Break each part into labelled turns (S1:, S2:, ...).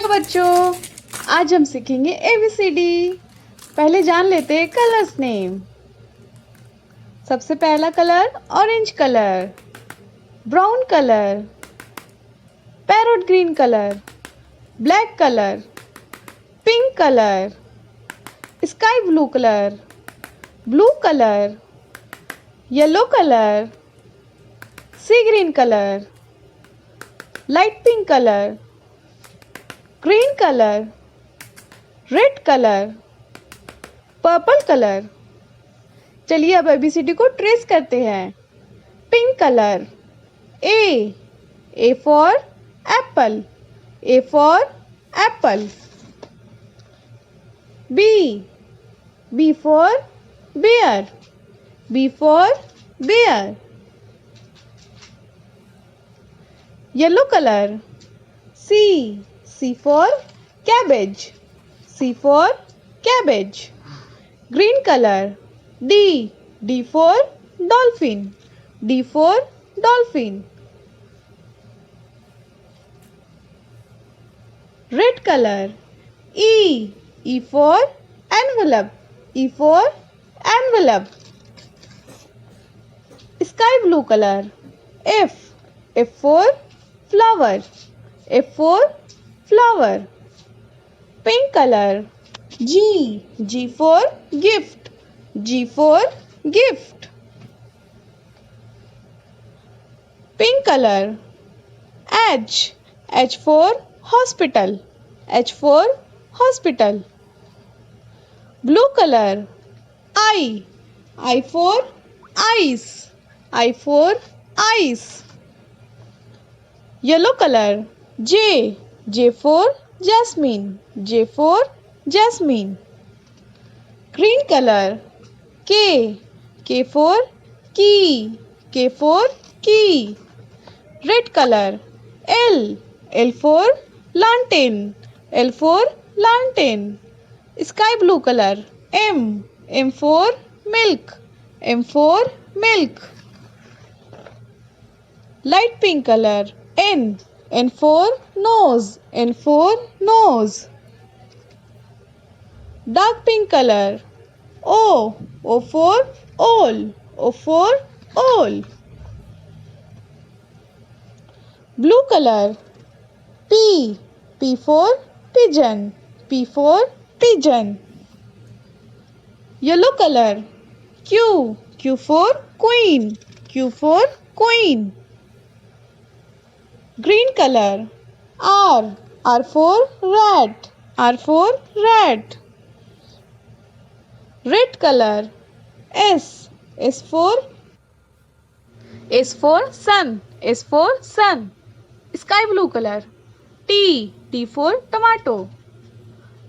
S1: बच्चों, आज हम सीखेंगे एबीसीडी। पहले जान लेते हैं कलर्स नेम। सबसे पहला colour orange colour, brown colour, parrot green colour, black colour, pink colour, sky blue colour, blue colour, yellow colour, sea green colour, light pink colour, green colour, red colour, purple colour. चलिए अब A B C D को trace करते हैं। Pink colour, A for apple, A for apple. B for bear, B for bear. Yellow colour, C for cabbage, C for cabbage. Green color, D for dolphin, D for dolphin. Red color, E for envelope, E for envelope. Sky blue color, F for flower, F for flower. Pink color, G for gift, G for gift. Pink color, H for hospital, H for hospital. Blue color, I for ice, I for ice. Yellow color, J for jasmine, J for jasmine. Green color, K for key, K for key. Red color, L for lantern, L for lantern. Sky blue color, M for milk, M for milk. Light pink color, N for nose, N for nose. Dark pink color, O for owl, O for owl. Blue color, P for pigeon, P for pigeon. Yellow color, Q for queen, Q for queen. Green color, R for rat, R for rat. Red color, S for sun, S for sun. Sky blue color, T for tomato.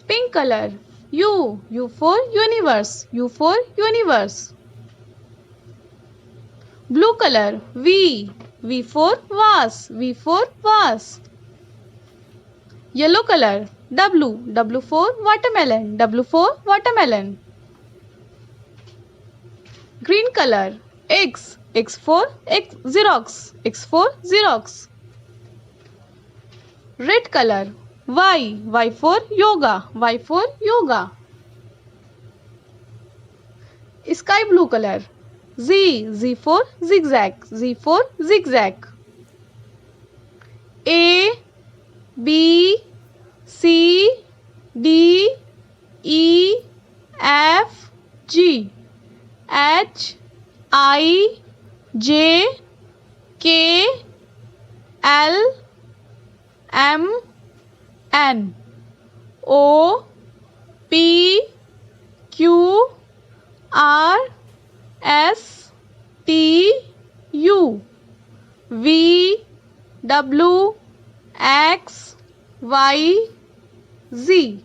S1: Pink color, U for universe, U for universe. Blue color, V for vase, V for vase. Yellow color, W for watermelon, W for watermelon. Green color, X for Xerox, X for Xerox. Red color, Y for yoga, Y for yoga. Sky blue color, Z for zigzag, Z for zigzag. A B C D E F G H I J K L M N O P Q R S T U V W X Y Z.